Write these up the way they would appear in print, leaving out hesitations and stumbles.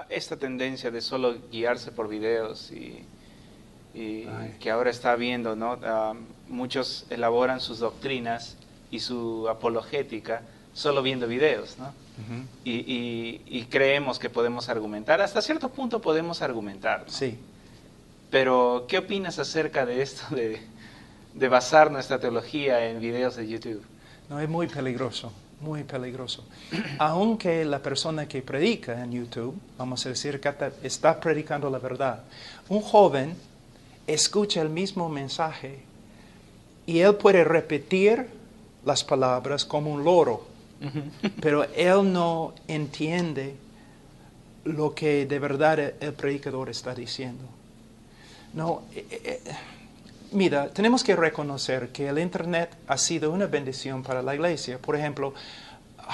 esta tendencia de solo guiarse por videos y que ahora está habiendo, ¿no? Muchos elaboran sus doctrinas y su apologética solo viendo videos, ¿no? Ujú. Y creemos que podemos argumentar. Hasta cierto punto podemos argumentar, ¿no? Sí. Pero, ¿qué opinas acerca de esto de basar nuestra teología en videos de YouTube? No, es muy peligroso, muy peligroso. Aunque la persona que predica en YouTube, vamos a decir que está predicando la verdad, un joven escucha el mismo mensaje y él puede repetir las palabras como un loro, pero él no entiende lo que de verdad el predicador está diciendo. No, mira, tenemos que reconocer que el Internet ha sido una bendición para la iglesia. Por ejemplo,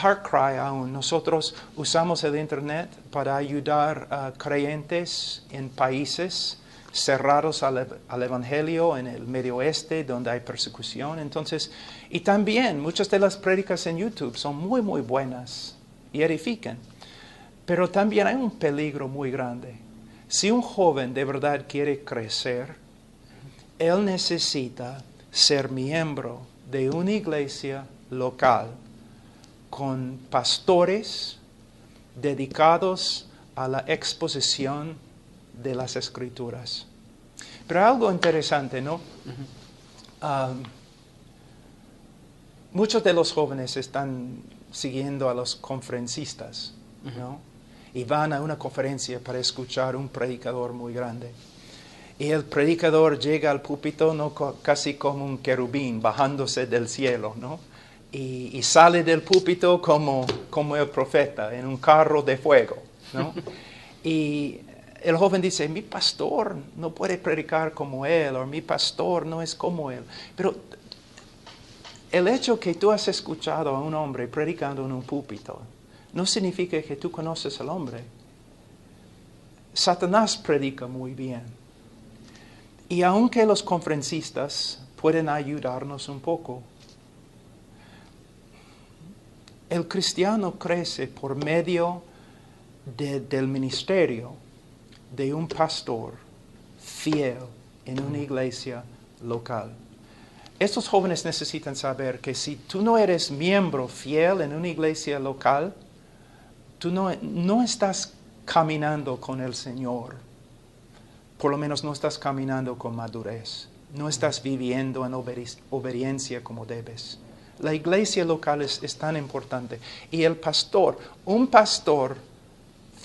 HeartCry aún, nosotros usamos el Internet para ayudar a creyentes en países cerrados al Evangelio, en el Medio Oeste, donde hay persecución. Entonces, y también muchas de las prédicas en YouTube son muy, muy buenas y edifican. Pero también hay un peligro muy grande. Si un joven de verdad quiere crecer, él necesita ser miembro de una iglesia local con pastores dedicados a la exposición de las Escrituras. Pero algo interesante, ¿no? Muchos de los jóvenes están siguiendo a los conferencistas, ¿no? Y van a una conferencia para escuchar un predicador muy grande. Y el predicador llega al púlpito, ¿no? Casi como un querubín bajándose del cielo, ¿no? Y sale del púlpito como el profeta en un carro de fuego, ¿no? Y el joven dice, mi pastor no puede predicar como él, o mi pastor no es como él. Pero el hecho que tú has escuchado a un hombre predicando en un púlpito no significa que tú conoces al hombre. Satanás predica muy bien. Y aunque los conferencistas pueden ayudarnos un poco, el cristiano crece por medio del ministerio de un pastor fiel en una iglesia local. Estos jóvenes necesitan saber que si tú no eres miembro fiel en una iglesia local, tú no estás caminando con el Señor. Por lo menos no estás caminando con madurez. No estás viviendo en obediencia como debes. La iglesia local es tan importante. Y el pastor, un pastor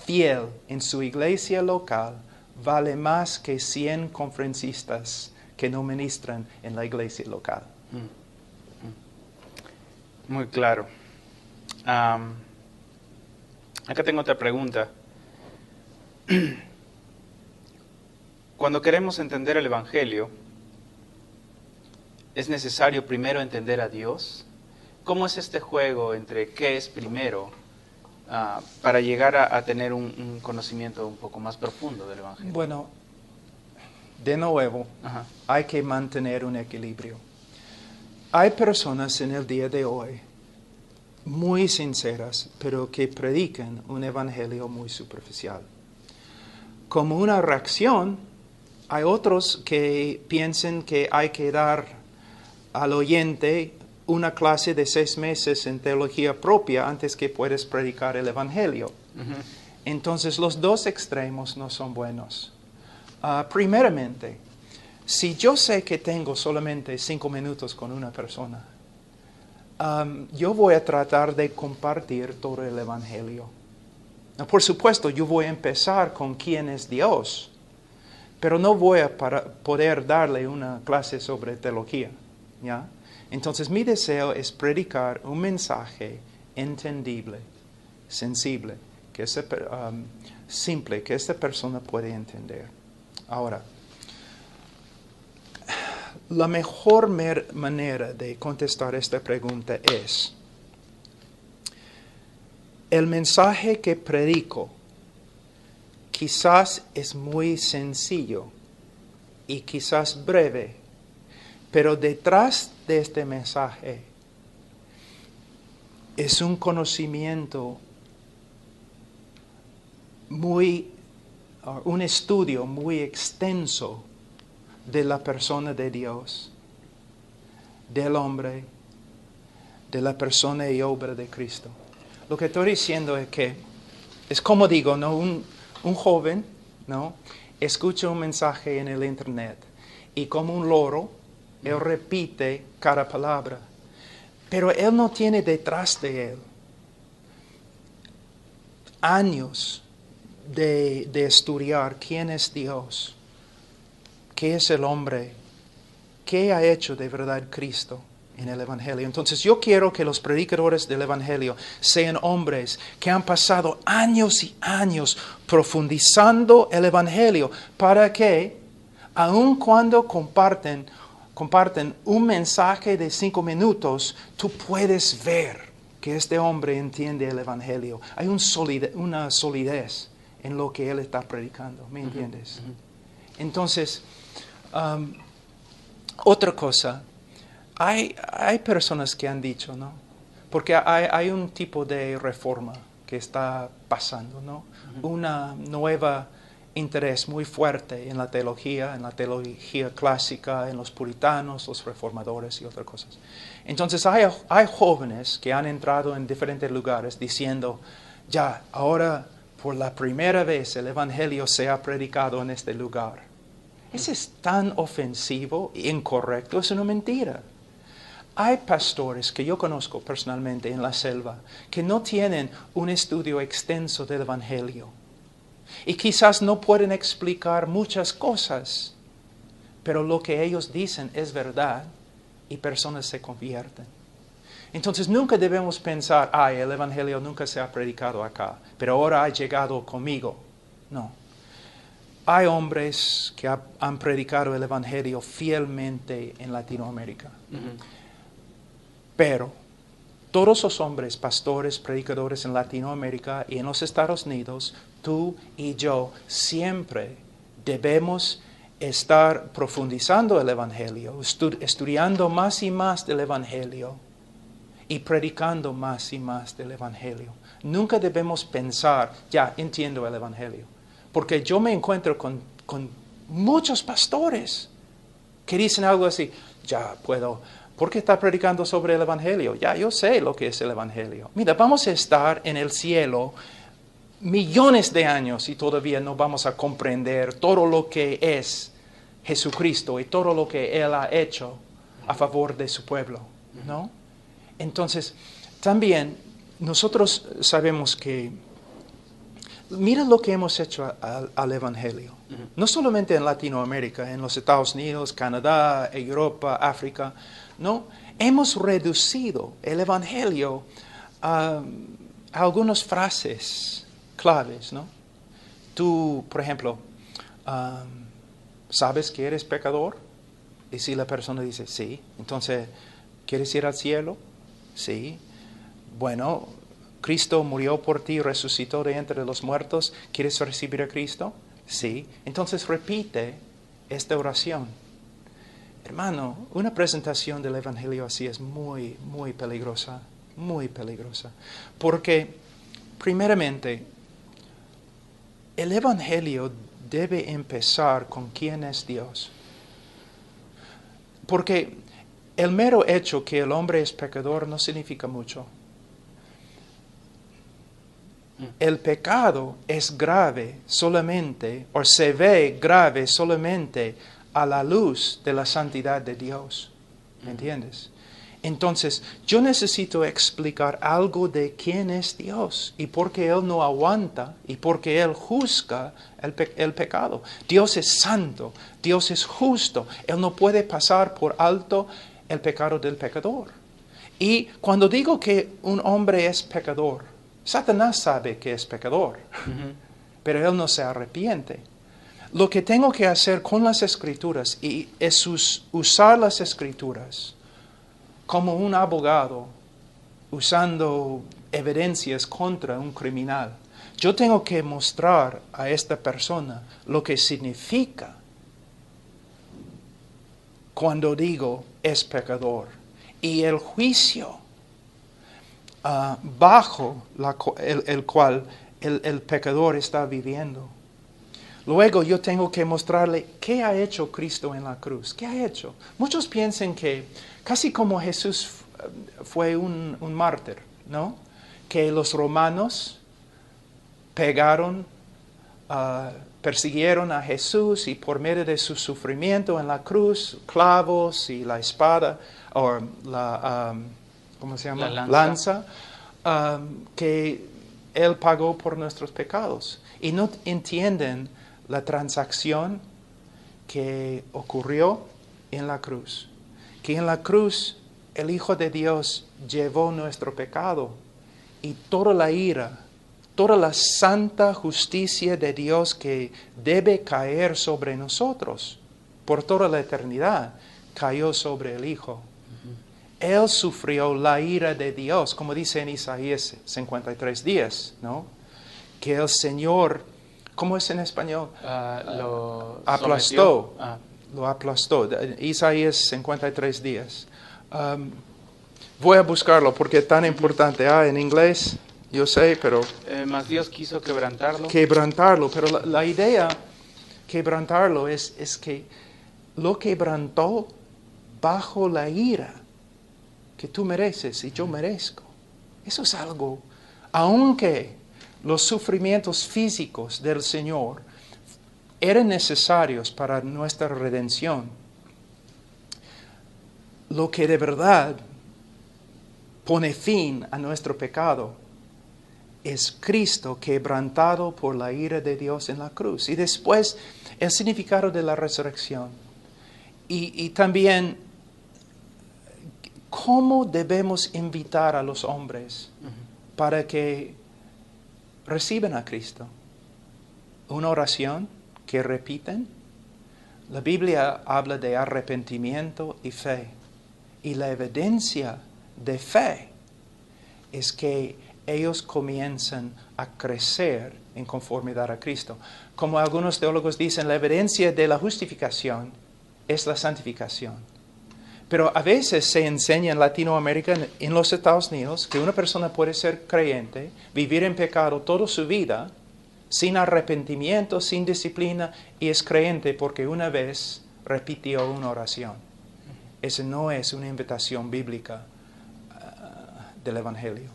fiel en su iglesia local, vale más que 100 conferencistas que no ministran en la iglesia local. Muy claro. Acá tengo otra pregunta. Cuando queremos entender el Evangelio, ¿es necesario primero entender a Dios? ¿Cómo es este juego entre qué es primero para llegar a tener un conocimiento un poco más profundo del Evangelio? Bueno, de nuevo, Ajá. hay que mantener un equilibrio. Hay personas en el día de hoy muy sinceras, pero que predican un evangelio muy superficial. Como una reacción, hay otros que piensan que hay que dar al oyente una clase de 6 meses en teología propia antes que puedas predicar el evangelio. Uh-huh. Entonces, los dos extremos no son buenos. Primeramente, si yo sé que tengo solamente 5 minutos con una persona, yo voy a tratar de compartir todo el evangelio. Por supuesto, yo voy a empezar con quién es Dios, pero no voy a poder darle una clase sobre teología, ¿ya? Entonces, mi deseo es predicar un mensaje entendible, sensible, simple, que esta persona puede entender. Ahora, la mejor manera de contestar esta pregunta es: el mensaje que predico quizás es muy sencillo y quizás breve, pero detrás de este mensaje es un conocimiento un estudio muy extenso de la persona de Dios, del hombre, de la persona y obra de Cristo. Lo que estoy diciendo es que, es como digo, ¿no? Un joven, ¿no? Escucha un mensaje en el internet y como un loro, él repite cada palabra. Pero él no tiene detrás de él años de estudiar quién es Dios, qué es el hombre, qué ha hecho de verdad Cristo en el Evangelio. Entonces yo quiero que los predicadores del Evangelio sean hombres que han pasado años y años profundizando el Evangelio para que, aun cuando comparten un mensaje de 5 minutos, tú puedes ver que este hombre entiende el Evangelio. Hay una solidez en lo que él está predicando, ¿me entiendes? Entonces, otra cosa, hay personas que han dicho, ¿no? Porque hay un tipo de reforma que está pasando, ¿no? Una nueva interés muy fuerte en la teología clásica, en los puritanos, los reformadores y otras cosas. Entonces hay jóvenes que han entrado en diferentes lugares diciendo, ya, ahora por la primera vez el Evangelio se ha predicado en este lugar. Eso es tan ofensivo e incorrecto, es una mentira. Hay pastores que yo conozco personalmente en la selva que no tienen un estudio extenso del Evangelio. Y quizás no pueden explicar muchas cosas, pero lo que ellos dicen es verdad y personas se convierten. Entonces nunca debemos pensar, el Evangelio nunca se ha predicado acá, pero ahora ha llegado conmigo. No. Hay hombres que han predicado el Evangelio fielmente en Latinoamérica. Pero todos los hombres, pastores, predicadores en Latinoamérica y en los Estados Unidos, tú y yo, siempre debemos estar profundizando el Evangelio, estudiando más y más del Evangelio y predicando más y más del Evangelio. Nunca debemos pensar, ya entiendo el Evangelio. Porque yo me encuentro con muchos pastores que dicen algo así, ya puedo, ¿por qué está predicando sobre el Evangelio? Ya yo sé lo que es el Evangelio. Mira, vamos a estar en el cielo millones de años y todavía no vamos a comprender todo lo que es Jesucristo y todo lo que Él ha hecho a favor de su pueblo, ¿no? Entonces, también nosotros sabemos que, mira lo que hemos hecho al Evangelio. No solamente en Latinoamérica, en los Estados Unidos, Canadá, Europa, África, ¿no? Hemos reducido el Evangelio a algunas frases claves, ¿no? Tú, por ejemplo, ¿sabes que eres pecador? Y si la persona dice, sí, entonces, ¿quieres ir al cielo? Sí. Bueno, Cristo murió por ti, resucitó de entre los muertos. ¿Quieres recibir a Cristo? Sí. Entonces repite esta oración. Hermano, una presentación del Evangelio así es muy, muy peligrosa. Muy peligrosa. Porque, primeramente, el Evangelio debe empezar con quién es Dios. Porque el mero hecho que el hombre es pecador no significa mucho. El pecado es grave solamente, o se ve grave solamente a la luz de la santidad de Dios. ¿Me entiendes? Entonces, yo necesito explicar algo de quién es Dios y por qué Él no aguanta y por qué Él juzga el pecado. Dios es santo, Dios es justo. Él no puede pasar por alto el pecado del pecador. Y cuando digo que un hombre es pecador, Satanás sabe que es pecador, pero él no se arrepiente. Lo que tengo que hacer con las Escrituras es usar las Escrituras como un abogado usando evidencias contra un criminal. Yo tengo que mostrar a esta persona lo que significa cuando digo es pecador y el juicio bajo el cual el pecador está viviendo. Luego yo tengo que mostrarle qué ha hecho Cristo en la cruz. ¿Qué ha hecho? Muchos piensan que casi como Jesús fue un mártir, ¿no? Que los romanos pegaron, persiguieron a Jesús y por medio de su sufrimiento en la cruz, clavos y la espada, o la, ¿cómo se llama? La lanza, que Él pagó por nuestros pecados. Y no entienden la transacción que ocurrió en la cruz. Que en la cruz el Hijo de Dios llevó nuestro pecado y toda la ira, toda la santa justicia de Dios que debe caer sobre nosotros por toda la eternidad, cayó sobre el Hijo. Él sufrió la ira de Dios, como dice en Isaías 53:10, ¿no? Que el Señor, ¿cómo es en español? Lo Aplastó. sometió. Lo aplastó. Isaías 53:10. Voy a buscarlo porque es tan importante. En inglés, yo sé, pero... Mas Dios quiso quebrantarlo. Quebrantarlo, pero la idea, quebrantarlo, es que lo quebrantó bajo la ira que tú mereces y yo merezco. Eso es algo, aunque los sufrimientos físicos del Señor eran necesarios para nuestra redención, lo que de verdad pone fin a nuestro pecado es Cristo quebrantado por la ira de Dios en la cruz. Y después el significado de la resurrección. Y también cómo debemos invitar a los hombres para que reciban a Cristo. Una oración que repiten. La Biblia habla de arrepentimiento y fe. Y la evidencia de fe es que ellos comienzan a crecer en conformidad a Cristo. Como algunos teólogos dicen, la evidencia de la justificación es la santificación. Pero a veces se enseña en Latinoamérica, en los Estados Unidos, que una persona puede ser creyente, vivir en pecado toda su vida, sin arrepentimiento, sin disciplina, y es creyente porque una vez repitió una oración. Esa no es una invitación bíblica del Evangelio.